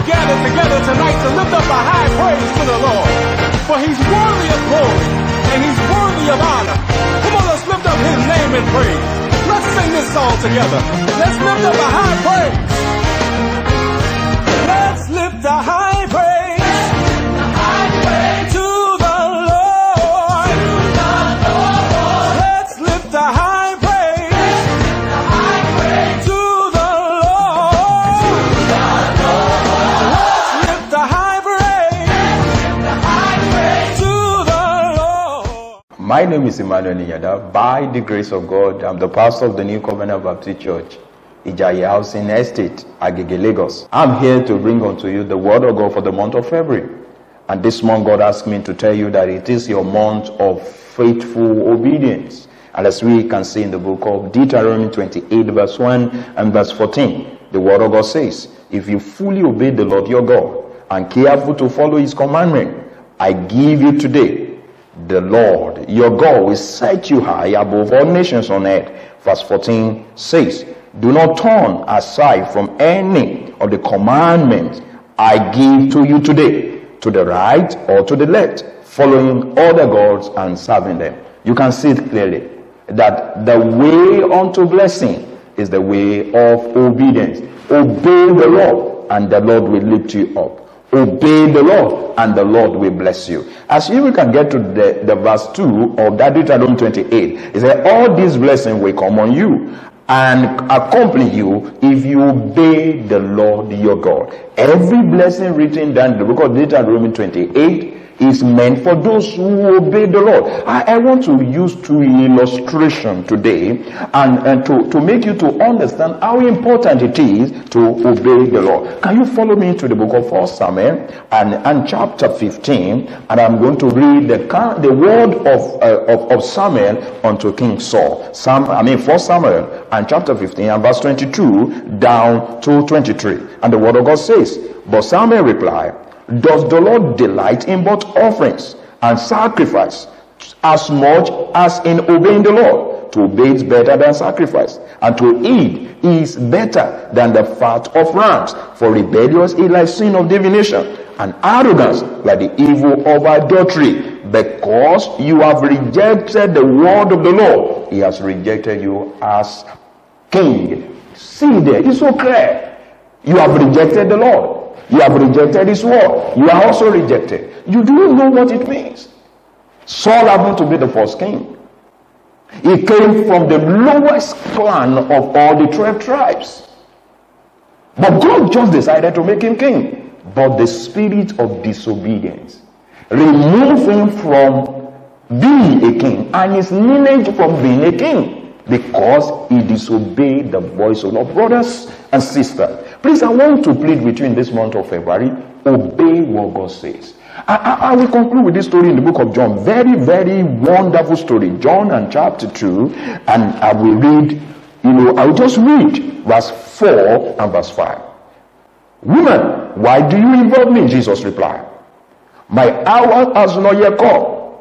gathered together tonight to lift up a high praise to the Lord. For he's worthy of glory and he's worthy of honor. Come on, let's lift up his name and praise. Let's sing this song together. Let's lift up a high praise. Let's lift a high praise to the Lord. Let's lift a high praise to the Lord. Let's lift a high praise to the Lord. My name is Emmanuel Niyada. By the grace of God, I'm the pastor of the New Covenant Baptist Church, Ijayi Housing Estate, Agege, Lagos. I'm here to bring unto you the word of God for the month of February. And this month, God asked me to tell you that it is your month of faithful obedience. And as we can see in the book of Deuteronomy 28, verse 1 and verse 14, the word of God says, if you fully obey the Lord your God and careful to follow his commandment, I give you today, the Lord your God will set you high above all nations on earth. Verse 14 says, do not turn aside from any of the commandments I give to you today, to the right or to the left, following other gods and serving them. You can see it clearly that the way unto blessing is the way of obedience. Obey the Lord and the Lord will lift you up. Obey the Lord and the Lord will bless you. As you can get to the verse 2 of that Deuteronomy 28, it says, all these blessings will come on you and accompany you if you obey the Lord your God. Every blessing written down in the book of Deuteronomy 28 is meant for those who obey the Lord. I want to use two illustrations today and to make you to understand how important it is to obey the Lord. Can you follow me to the book of 1 Samuel and chapter 15, and I'm going to read the word of Samuel unto King Saul. 1 Samuel and chapter 15 and verse 22 down to 23. And the word of God says, but Samuel replied, does the Lord delight in burnt offerings and sacrifice as much as in obeying the Lord? To obey is better than sacrifice, and to eat is better than the fat of rams. For rebellious is like sin of divination, and arrogance like the evil of adultery. Because you have rejected the word of the Lord, he has rejected you as king. See there, it's so clear. You have rejected the Lord. You have rejected his word. You are also rejected. You do know what it means. Saul happened to be the first king. He came from the lowest clan of all the 12 tribes. But God just decided to make him king. But the spirit of disobedience removed him from being a king and his lineage from being a king, because he disobeyed the voice of our brothers and sisters. Please, I want to plead with you in this month of February, obey what God says. I will conclude with this story in the book of John. Very, very wonderful story. John and chapter 2, and I will read, I will just read verse 4 and verse 5. Woman, why do you involve me? Jesus replied, my hour has not yet come.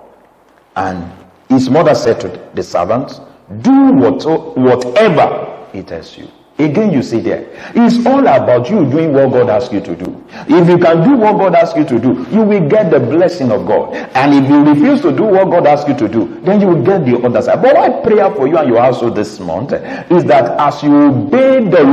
And his mother said to the servants, do whatever he tells you. Again, you see there, it's all about you doing what God asks you to do. If you can do what God asks you to do, you will get the blessing of God. And if you refuse to do what God asks you to do, then you will get the other side. But my prayer for you and your household this month is that as you obey the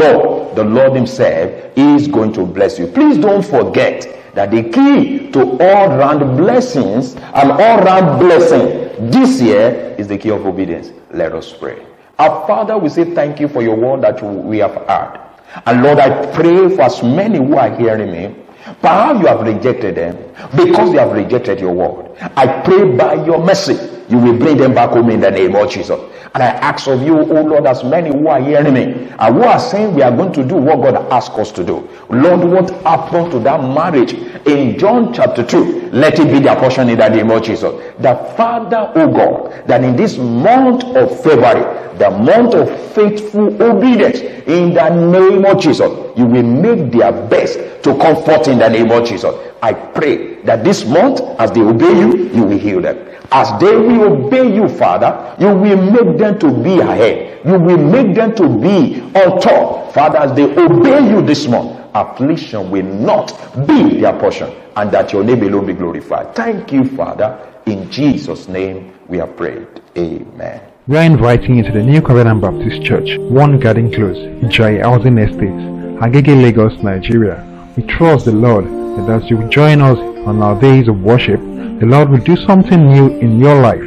Lord himself is going to bless you. Please don't forget that the key to all-round blessings and all-round blessing this year is the key of obedience. Let us pray. Our Father, we say thank you for your word that we have heard. And Lord, I pray for as many who are hearing me. Perhaps you have rejected them because you have rejected your word. I pray by your mercy, you will bring them back home in the name of Jesus. And I ask of you, oh Lord, as many who are hearing me and who are saying we are going to do what God asked us to do. Lord, what happened to that marriage in John chapter 2? Let it be their portion in the name of Jesus. The Father, oh God, that in this month of February, the month of faithful obedience, in the name of Jesus, you will make their best to comfort in the name of Jesus. I pray that this month, as they obey you, you will heal them. As they will obey you, Father, you will make them them to be ahead. You will make them to be on top. Father, as they obey you this month, affliction will not be their portion, and that your name alone be glorified. Thank you, Father. In Jesus' name we have prayed. Amen. We are inviting you to the New Covenant Baptist Church, 1 Garden Close, Ijayi Housing Estate, Agege, Lagos, Nigeria. We trust the Lord that as you join us on our days of worship, the Lord will do something new in your life.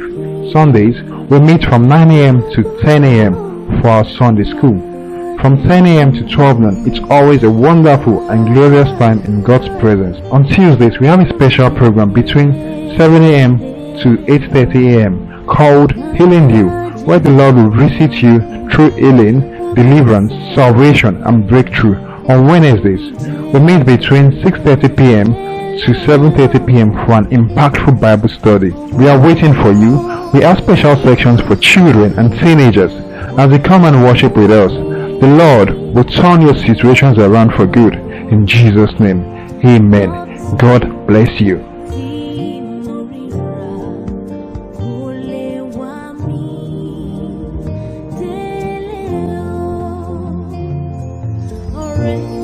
Sundays, we meet from 9 a.m. to 10 a.m. for our Sunday school. From 10 a.m. to 12 noon, it's always a wonderful and glorious time in God's presence. On Tuesdays, we have a special program between 7 a.m. to 8:30 a.m. called Healing You, where the Lord will visit you through healing, deliverance, salvation, and breakthrough. On Wednesdays, we meet between 6:30 p.m. to 7:30 p.m. for an impactful Bible study. We are waiting for you. We have special sections for children and teenagers. As you come and worship with us, the Lord will turn your situations around for good. In Jesus' name, amen. God bless you. Already.